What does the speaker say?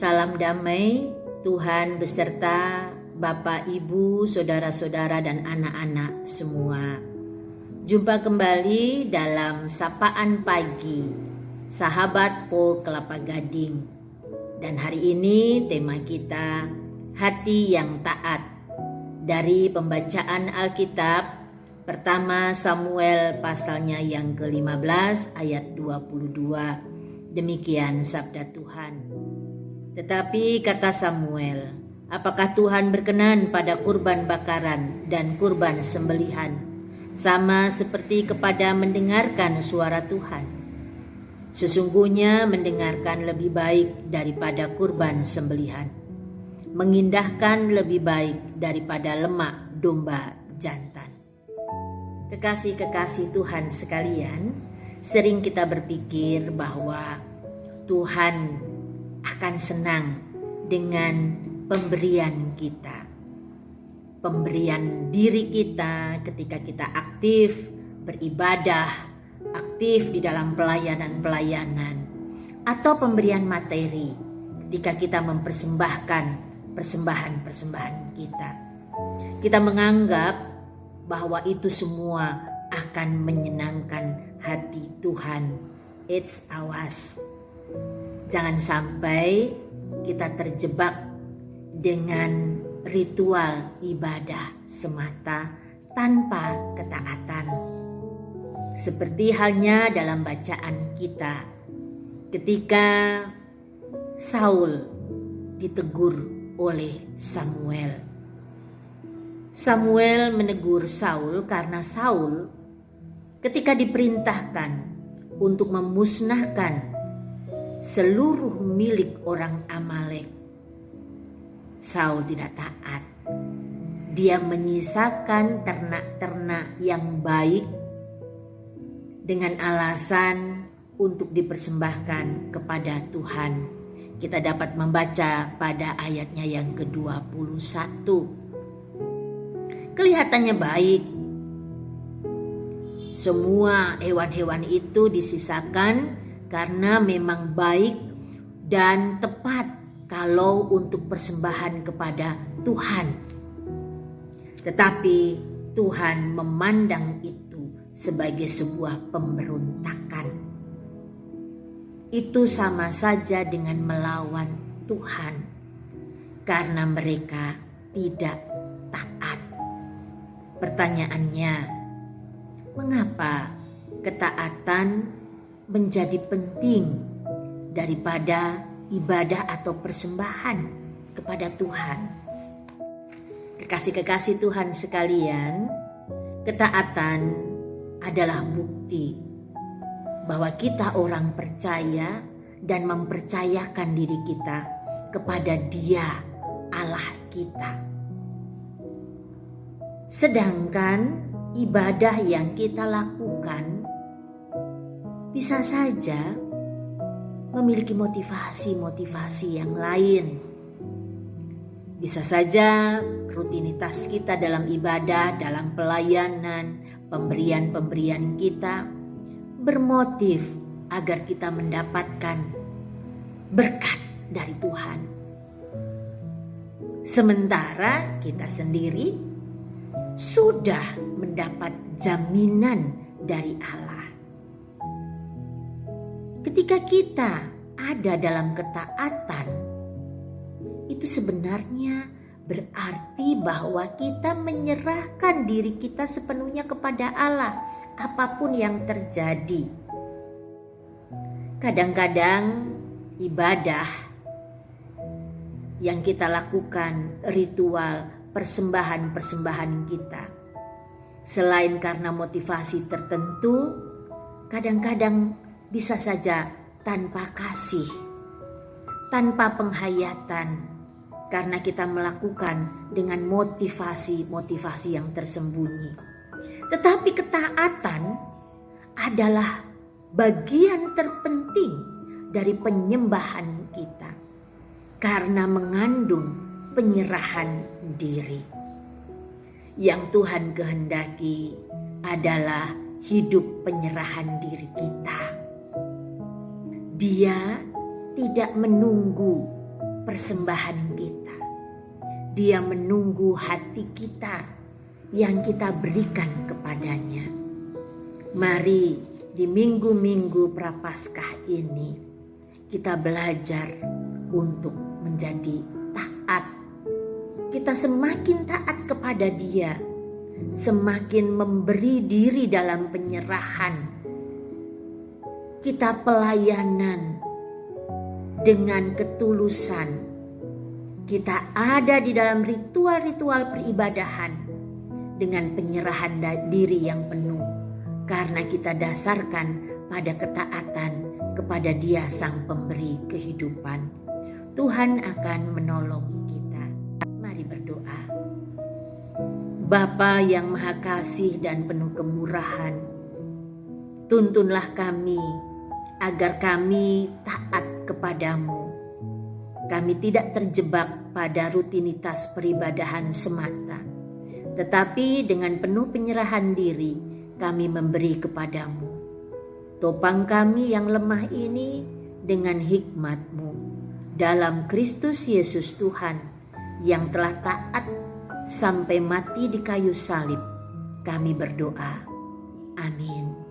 Salam damai, Tuhan beserta Bapak, Ibu, saudara-saudara dan anak-anak semua. Jumpa kembali dalam Sapaan Pagi, Sahabat Po Kelapa Gading. Dan hari ini tema kita Hati yang Taat dari pembacaan Alkitab pertama Samuel pasalnya yang ke-15 ayat 22. Demikian sabda Tuhan. Tetapi kata Samuel, apakah Tuhan berkenan pada kurban bakaran dan kurban sembelihan, sama seperti kepada mendengarkan suara Tuhan? Sesungguhnya mendengarkan lebih baik daripada kurban sembelihan, mengindahkan lebih baik daripada lemak domba jantan. Kekasih-kekasih Tuhan sekalian, sering kita berpikir bahwa Tuhan akan senang dengan pemberian kita. Pemberian diri kita ketika kita aktif beribadah, aktif di dalam pelayanan-pelayanan, atau pemberian materi ketika kita mempersembahkan persembahan-persembahan kita. Kita menganggap bahwa itu semua akan menyenangkan hati Tuhan. It's ours. Jangan sampai kita terjebak dengan ritual ibadah semata tanpa ketaatan. Seperti halnya dalam bacaan kita ketika Saul ditegur oleh Samuel. Samuel menegur Saul karena Saul ketika diperintahkan untuk memusnahkan seluruh milik orang Amalek, Saul tidak taat. Dia menyisakan ternak-ternak yang baik dengan alasan untuk dipersembahkan kepada Tuhan. Kita dapat membaca pada ayatnya yang ke-21. Kelihatannya baik. Semua hewan-hewan itu disisakan karena memang baik dan tepat kalau untuk persembahan kepada Tuhan. Tetapi Tuhan memandang itu sebagai sebuah pemberontakan. Itu sama saja dengan melawan Tuhan karena mereka tidak taat. Pertanyaannya, mengapa ketaatan menjadi penting daripada ibadah atau persembahan kepada Tuhan? Kekasih-kekasih Tuhan sekalian, ketaatan adalah bukti bahwa kita orang percaya dan mempercayakan diri kita kepada Dia, Allah kita. Sedangkan ibadah yang kita lakukan bisa saja memiliki motivasi-motivasi yang lain. Bisa saja rutinitas kita dalam ibadah, dalam pelayanan, pemberian-pemberian kita bermotif agar kita mendapatkan berkat dari Tuhan. Sementara kita sendiri sudah mendapat jaminan dari Allah. Ketika kita ada dalam ketaatan, itu sebenarnya berarti bahwa kita menyerahkan diri kita sepenuhnya kepada Allah, apapun yang terjadi. Kadang-kadang ibadah yang kita lakukan, ritual, persembahan-persembahan kita, selain karena motivasi tertentu, kadang-kadang bisa saja tanpa kasih, tanpa penghayatan, karena kita melakukan dengan motivasi-motivasi yang tersembunyi. Tetapi ketaatan adalah bagian terpenting dari penyembahan kita, karena mengandung penyerahan diri. Yang Tuhan kehendaki adalah hidup penyerahan diri kita. Dia tidak menunggu persembahan kita. Dia menunggu hati kita yang kita berikan kepadanya. Mari di minggu-minggu Prapaskah ini kita belajar untuk menjadi taat. Kita semakin taat kepada Dia, semakin memberi diri dalam penyerahan. Kita pelayanan dengan ketulusan. Kita ada di dalam ritual-ritual peribadahan dengan penyerahan diri yang penuh, karena kita dasarkan pada ketaatan kepada Dia Sang Pemberi kehidupan. Tuhan akan menolong kita. Mari berdoa. Bapa yang Maha Kasih dan penuh kemurahan, tuntunlah kami agar kami taat kepadamu. Kami tidak terjebak pada rutinitas peribadahan semata, tetapi dengan penuh penyerahan diri kami memberi kepadamu. Topang kami yang lemah ini dengan hikmat-Mu dalam Kristus Yesus Tuhan yang telah taat sampai mati di kayu salib. Kami berdoa. Amin.